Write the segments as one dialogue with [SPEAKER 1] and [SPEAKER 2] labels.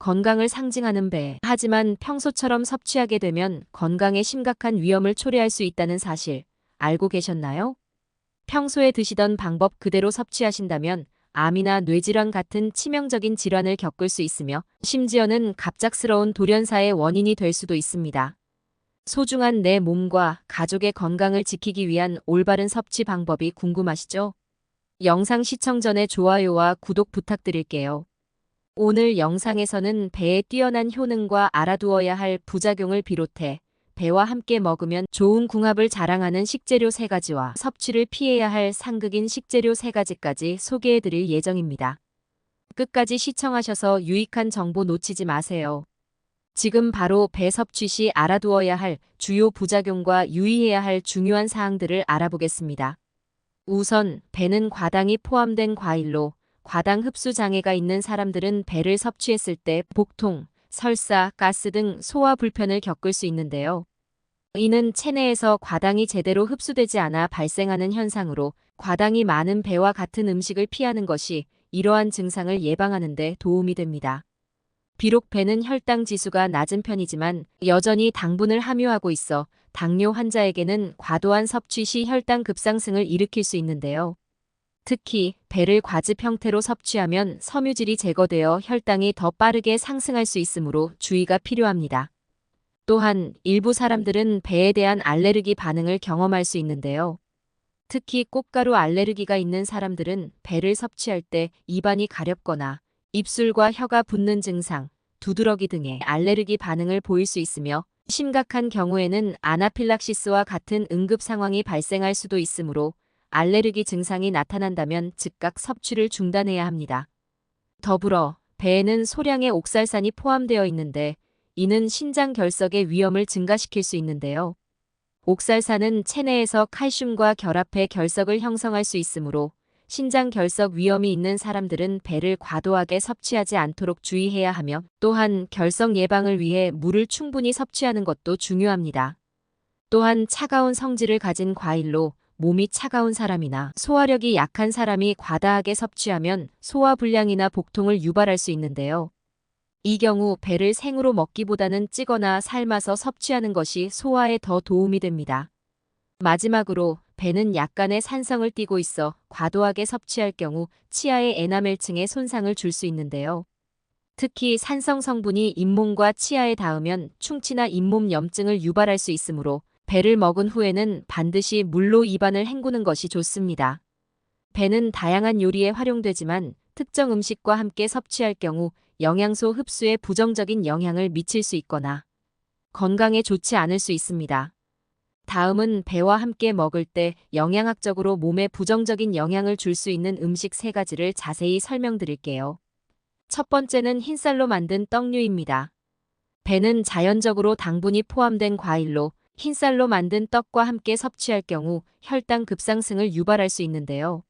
[SPEAKER 1] 건강을 상징하는 배. 하지만 평소처럼 섭취하게 되면 건강에 심각한 위험을 초래할 수 있다는 사실 알고 계셨나요? 평소에 드시던 방법 그대로 섭취하신다면 암이나 뇌질환 같은 치명적인 질환을 겪을 수 있으며 심지어는 갑작스러운 돌연사의 원인이 될 수도 있습니다. 소중한 내 몸과 가족의 건강을 지키기 위한 올바른 섭취 방법이 궁금하시죠? 영상 시청 전에 좋아요와 구독 부탁드릴게요. 오늘 영상에서는 배의 뛰어난 효능과 알아두어야 할 부작용을 비롯해 배와 함께 먹으면 좋은 궁합을 자랑하는 식재료 3가지와 섭취를 피해야 할 상극인 식재료 3가지까지 소개해드릴 예정입니다. 끝까지 시청하셔서 유익한 정보 놓치지 마세요. 지금 바로 배 섭취 시 알아두어야 할 주요 부작용과 유의해야 할 중요한 사항들을 알아보겠습니다. 우선 배는 과당이 포함된 과일로 과당 흡수 장애가 있는 사람들은 배를 섭취했을 때 복통, 설사, 가스 등 소화 불편을 겪을 수 있는데요. 이는 체내에서 과당이 제대로 흡수되지 않아 발생하는 현상으로 과당이 많은 배와 같은 음식을 피하는 것이 이러한 증상을 예방하는 데 도움이 됩니다. 비록 배는 혈당 지수가 낮은 편이지만 여전히 당분을 함유하고 있어 당뇨 환자에게는 과도한 섭취 시 혈당 급상승을 일으킬 수 있는데요. 특히 배를 과즙 형태로 섭취하면 섬유질이 제거되어 혈당이 더 빠르게 상승할 수 있으므로 주의가 필요합니다. 또한 일부 사람들은 배에 대한 알레르기 반응을 경험할 수 있는데요. 특히 꽃가루 알레르기가 있는 사람들은 배를 섭취할 때 입안이 가렵거나 입술과 혀가 붓는 증상, 두드러기 등의 알레르기 반응을 보일 수 있으며 심각한 경우에는 아나필락시스와 같은 응급 상황이 발생할 수도 있으므로 알레르기 증상이 나타난다면 즉각 섭취를 중단해야 합니다. 더불어 배에는 소량의 옥살산이 포함되어 있는데 이는 신장 결석의 위험을 증가시킬 수 있는데요. 옥살산은 체내에서 칼슘과 결합해 결석을 형성할 수 있으므로 신장 결석 위험이 있는 사람들은 배를 과도하게 섭취하지 않도록 주의해야 하며 또한 결석 예방을 위해 물을 충분히 섭취하는 것도 중요합니다. 또한 차가운 성질을 가진 과일로 몸이 차가운 사람이나 소화력이 약한 사람이 과다하게 섭취하면 소화불량이나 복통을 유발할 수 있는데요. 이 경우 배를 생으로 먹기보다는 찌거나 삶아서 섭취하는 것이 소화에 더 도움이 됩니다. 마지막으로 배는 약간의 산성을 띠고 있어 과도하게 섭취할 경우 치아의 에나멜층에 손상을 줄 수 있는데요. 특히 산성 성분이 잇몸과 치아에 닿으면 충치나 잇몸 염증을 유발할 수 있으므로 배를 먹은 후에는 반드시 물로 입안을 헹구는 것이 좋습니다. 배는 다양한 요리에 활용되지만 특정 음식과 함께 섭취할 경우 영양소 흡수에 부정적인 영향을 미칠 수 있거나 건강에 좋지 않을 수 있습니다. 다음은 배와 함께 먹을 때 영양학적으로 몸에 부정적인 영향을 줄 수 있는 음식 3가지를 자세히 설명드릴게요. 첫 번째는 흰쌀로 만든 떡류입니다. 배는 자연적으로 당분이 포함된 과일로 흰쌀로 만든 떡과 함께 섭취할 경우 혈당 급상승을 유발할 수 있는데요.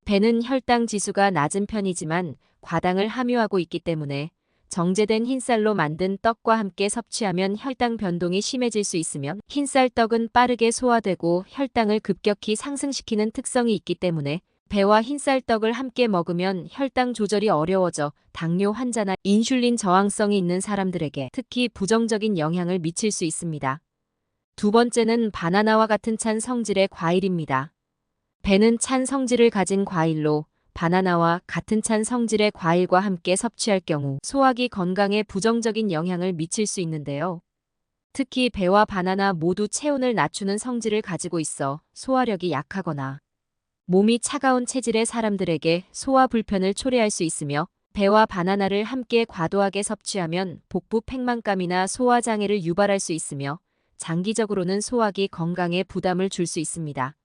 [SPEAKER 1] 배는 혈당 지수가 낮은 편이지만 과당을 함유하고 있기 때문에 정제된 흰쌀로 만든 떡과 함께 섭취하면 혈당 변동이 심해질 수 있으며 흰쌀 떡은 빠르게 소화되고 혈당을 급격히 상승시키는 특성이 있기 때문에 배와 흰쌀 떡을 함께 먹으면 혈당 조절이 어려워져 당뇨 환자나 인슐린 저항성이 있는 사람들에게 특히 부정적인 영향을 미칠 수 있습니다. 두 번째는 바나나와 같은 찬 성질의 과일입니다. 배는 찬 성질을 가진 과일로 바나나와 같은 찬 성질의 과일과 함께 섭취할 경우 소화기 건강에 부정적인 영향을 미칠 수 있는데요. 특히 배와 바나나 모두 체온을 낮추는 성질을 가지고 있어 소화력이 약하거나 몸이 차가운 체질의 사람들에게 소화 불편을 초래할 수 있으며 배와 바나나를 함께 과도하게 섭취하면 복부 팽만감이나 소화장애를 유발할 수 있으며 장기적으로는 소화기 건강에 부담을 줄 수 있습니다.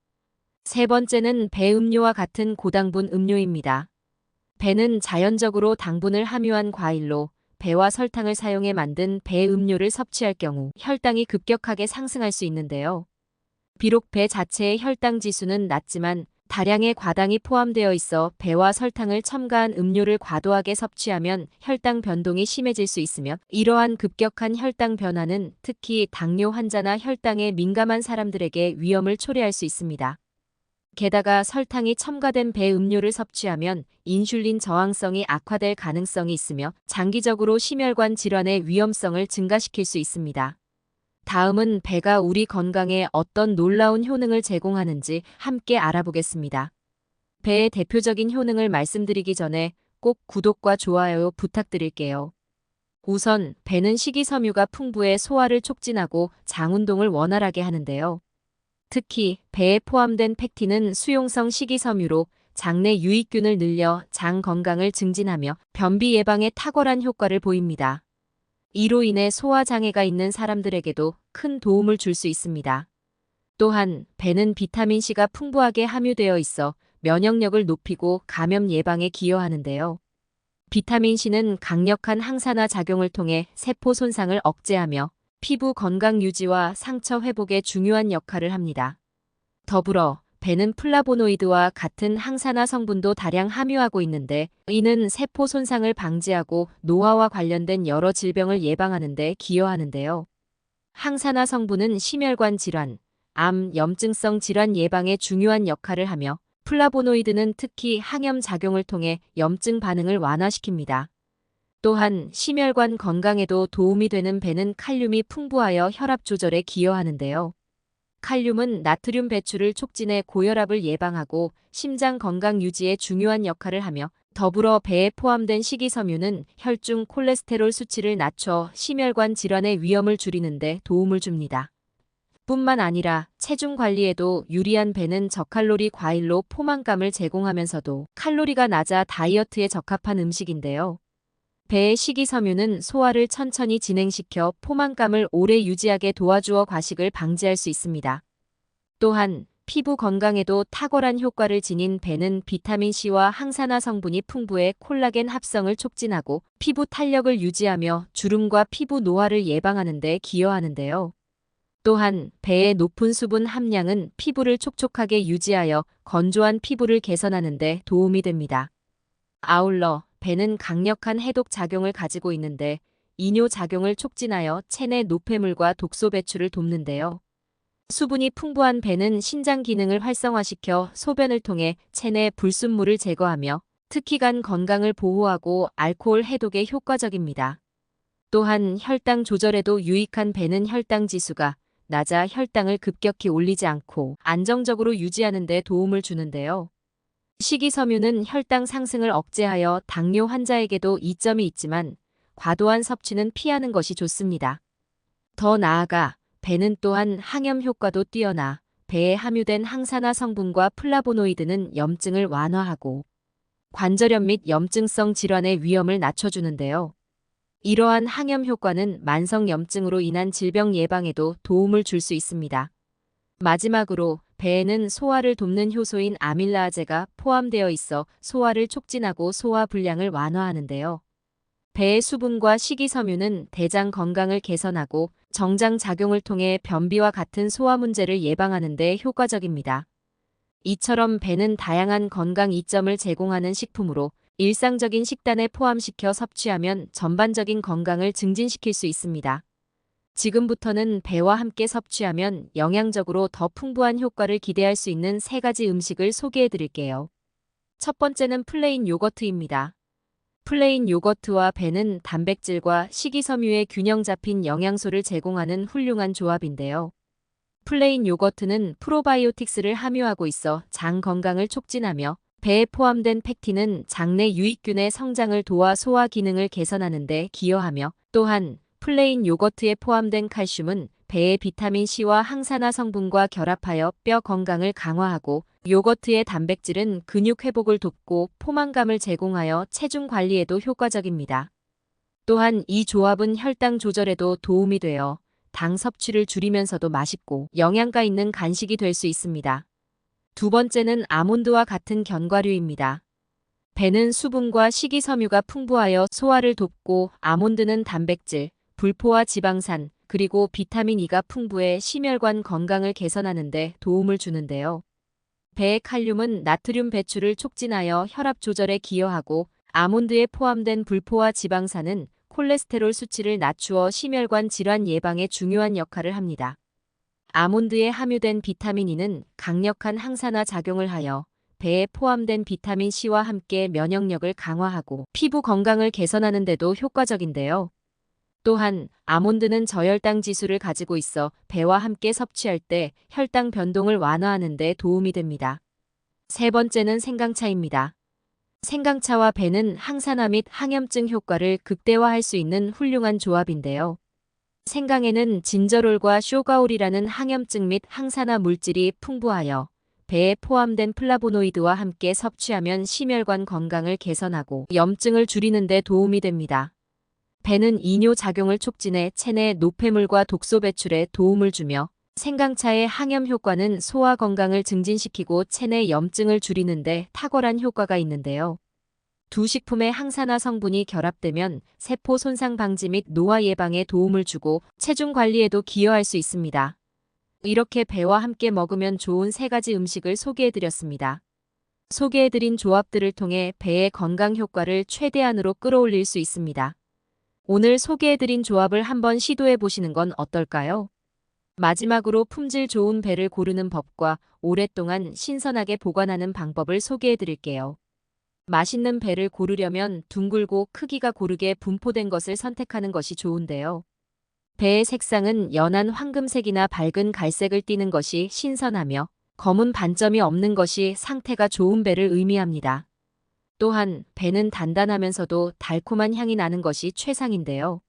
[SPEAKER 1] 세 번째는 배 음료와 같은 고당분 음료입니다. 배는 자연적으로 당분을 함유한 과일로 배와 설탕을 사용해 만든 배 음료를 섭취할 경우 혈당이 급격하게 상승할 수 있는데요. 비록 배 자체의 혈당 지수는 낮지만 다량의 과당이 포함되어 있어 배와 설탕을 첨가한 음료를 과도하게 섭취하면 혈당 변동이 심해질 수 있으며 이러한 급격한 혈당 변화는 특히 당뇨 환자나 혈당에 민감한 사람들에게 위험을 초래할 수 있습니다. 게다가 설탕이 첨가된 배 음료를 섭취하면 인슐린 저항성이 악화될 가능성이 있으며 장기적으로 심혈관 질환의 위험성을 증가시킬 수 있습니다. 다음은 배가 우리 건강에 어떤 놀라운 효능을 제공하는지 함께 알아보겠습니다. 배의 대표적인 효능을 말씀드리기 전에 꼭 구독과 좋아요 부탁드릴게요. 우선 배는 식이섬유가 풍부해 소화를 촉진하고 장 운동을 원활하게 하는데요. 특히 배에 포함된 팩틴은 수용성 식이섬유로 장내 유익균을 늘려 장 건강을 증진하며 변비 예방에 탁월한 효과를 보입니다. 이로 인해 소화장애가 있는 사람들에게도 큰 도움을 줄 수 있습니다. 또한 배는 비타민C가 풍부하게 함유되어 있어 면역력을 높이고 감염 예방에 기여하는데요. 비타민C는 강력한 항산화 작용을 통해 세포 손상을 억제하며 피부 건강 유지와 상처 회복에 중요한 역할을 합니다. 더불어 배는 플라보노이드와 같은 항산화 성분도 다량 함유하고 있는데 이는 세포 손상을 방지하고 노화와 관련된 여러 질병을 예방하는 데 기여하는데요. 항산화 성분은 심혈관 질환, 암, 염증성 질환 예방에 중요한 역할을 하며 플라보노이드는 특히 항염 작용을 통해 염증 반응을 완화시킵니다. 또한 심혈관 건강에도 도움이 되는 배는 칼륨이 풍부하여 혈압 조절에 기여하는데요. 칼륨은 나트륨 배출을 촉진해 고혈압을 예방하고 심장 건강 유지에 중요한 역할을 하며 더불어 배에 포함된 식이섬유는 혈중 콜레스테롤 수치를 낮춰 심혈관 질환의 위험을 줄이는 데 도움을 줍니다. 뿐만 아니라 체중 관리에도 유리한 배는 저칼로리 과일로 포만감을 제공하면서도 칼로리가 낮아 다이어트에 적합한 음식인데요. 배의 식이섬유는 소화를 천천히 진행시켜 포만감을 오래 유지하게 도와주어 과식을 방지할 수 있습니다. 또한 피부 건강에도 탁월한 효과를 지닌 배는 비타민C와 항산화 성분이 풍부해 콜라겐 합성을 촉진하고 피부 탄력을 유지하며 주름과 피부 노화를 예방하는 데 기여하는데요. 또한 배의 높은 수분 함량은 피부를 촉촉하게 유지하여 건조한 피부를 개선하는 데 도움이 됩니다. 아울러 배는 강력한 해독 작용을 가지고 있는데 이뇨 작용을 촉진하여 체내 노폐물과 독소 배출을 돕는데요. 수분이 풍부한 배는 신장 기능을 활성화시켜 소변을 통해 체내 불순물을 제거하며 특히 간 건강을 보호하고 알코올 해독에 효과적입니다. 또한 혈당 조절에도 유익한 배는 혈당 지수가 낮아 혈당을 급격히 올리지 않고 안정적으로 유지하는 데 도움을 주는데요. 식이섬유는 혈당 상승을 억제하여 당뇨 환자에게도 이점이 있지만 과도한 섭취는 피하는 것이 좋습니다. 더 나아가 배는 또한 항염 효과도 뛰어나 배에 함유된 항산화 성분과 플라보노이드는 염증을 완화하고 관절염 및 염증성 질환의 위험을 낮춰주는데요. 이러한 항염 효과는 만성 염증으로 인한 질병 예방에도 도움을 줄 수 있습니다. 마지막으로 배에는 소화를 돕는 효소인 아밀라아제가 포함되어 있어 소화를 촉진하고 소화 불량을 완화하는데요. 배의 수분과 식이섬유는 대장 건강을 개선하고 정장 작용을 통해 변비와 같은 소화 문제를 예방하는 데 효과적입니다. 이처럼 배는 다양한 건강 이점을 제공하는 식품으로 일상적인 식단에 포함시켜 섭취하면 전반적인 건강을 증진시킬 수 있습니다. 지금부터는 배와 함께 섭취하면 영양적으로 더 풍부한 효과를 기대할 수 있는 3가지 음식을 소개해 드릴게요. 첫 번째는 플레인 요거트입니다. 플레인 요거트와 배는 단백질과 식이섬유의 균형 잡힌 영양소를 제공하는 훌륭한 조합인데요. 플레인 요거트는 프로바이오틱스를 함유하고 있어 장 건강을 촉진하며 배에 포함된 팩틴은 장내 유익균의 성장을 도와 소화 기능을 개선하는 데 기여하며 또한 플레인 요거트에 포함된 칼슘은 배의 비타민C와 항산화 성분과 결합하여 뼈 건강을 강화하고 요거트의 단백질은 근육 회복을 돕고 포만감을 제공하여 체중 관리에도 효과적입니다. 또한 이 조합은 혈당 조절에도 도움이 되어 당 섭취를 줄이면서도 맛있고 영양가 있는 간식이 될 수 있습니다. 두 번째는 아몬드와 같은 견과류입니다. 배는 수분과 식이섬유가 풍부하여 소화를 돕고 아몬드는 단백질, 불포화 지방산, 그리고 비타민 E가 풍부해 심혈관 건강을 개선하는 데 도움을 주는데요. 배의 칼륨은 나트륨 배출을 촉진하여 혈압 조절에 기여하고 아몬드에 포함된 불포화 지방산은 콜레스테롤 수치를 낮추어 심혈관 질환 예방에 중요한 역할을 합니다. 아몬드에 함유된 비타민 E는 강력한 항산화 작용을 하여 배에 포함된 비타민 C와 함께 면역력을 강화하고 피부 건강을 개선하는 데도 효과적인데요. 또한 아몬드는 저혈당 지수를 가지고 있어 배와 함께 섭취할 때 혈당 변동을 완화하는 데 도움이 됩니다. 세 번째는 생강차입니다. 생강차와 배는 항산화 및 항염증 효과를 극대화할 수 있는 훌륭한 조합인데요. 생강에는 진저롤과 쇼가올이라는 항염증 및 항산화 물질이 풍부하여 배에 포함된 플라보노이드와 함께 섭취하면 심혈관 건강을 개선하고 염증을 줄이는 데 도움이 됩니다. 배는 이뇨 작용을 촉진해 체내 노폐물과 독소 배출에 도움을 주며 생강차의 항염 효과는 소화 건강을 증진시키고 체내 염증을 줄이는 데 탁월한 효과가 있는데요. 두 식품의 항산화 성분이 결합되면 세포 손상 방지 및 노화 예방에 도움을 주고 체중 관리에도 기여할 수 있습니다. 이렇게 배와 함께 먹으면 좋은 세 가지 음식을 소개해드렸습니다. 소개해드린 조합들을 통해 배의 건강 효과를 최대한으로 끌어올릴 수 있습니다. 오늘 소개해드린 조합을 한번 시도해보시는 건 어떨까요? 마지막으로 품질 좋은 배를 고르는 법과 오랫동안 신선하게 보관하는 방법을 소개해드릴게요. 맛있는 배를 고르려면 둥글고 크기가 고르게 분포된 것을 선택하는 것이 좋은데요. 배의 색상은 연한 황금색이나 밝은 갈색을 띠는 것이 신선하며 검은 반점이 없는 것이 상태가 좋은 배를 의미합니다. 또한 배는 단단하면서도 달콤한 향이 나는 것이 최상인데요.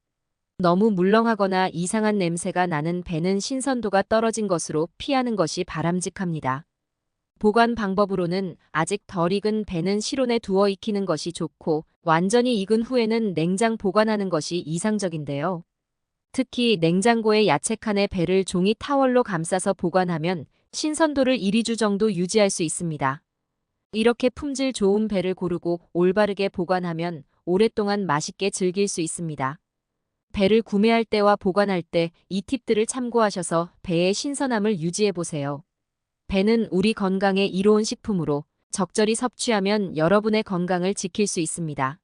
[SPEAKER 1] 너무 물렁하거나 이상한 냄새가 나는 배는 신선도가 떨어진 것으로 피하는 것이 바람직합니다. 보관 방법으로는 아직 덜 익은 배는 실온에 두어 익히는 것이 좋고 완전히 익은 후에는 냉장 보관하는 것이 이상적인데요. 특히 냉장고에 야채칸에 배를 종이 타월로 감싸서 보관하면 신선도를 1~2주 정도 유지할 수 있습니다. 이렇게 품질 좋은 배를 고르고 올바르게 보관하면 오랫동안 맛있게 즐길 수 있습니다. 배를 구매할 때와 보관할 때 이 팁들을 참고하셔서 배의 신선함을 유지해보세요. 배는 우리 건강에 이로운 식품으로 적절히 섭취하면 여러분의 건강을 지킬 수 있습니다.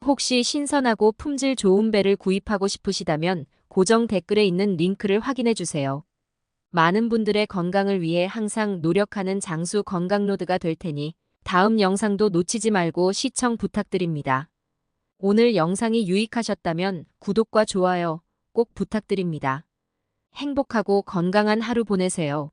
[SPEAKER 1] 혹시 신선하고 품질 좋은 배를 구입하고 싶으시다면 고정 댓글에 있는 링크를 확인해주세요. 많은 분들의 건강을 위해 항상 노력하는 장수 건강로드가 될 테니 다음 영상도 놓치지 말고 시청 부탁드립니다. 오늘 영상이 유익하셨다면 구독과 좋아요 꼭 부탁드립니다. 행복하고 건강한 하루 보내세요.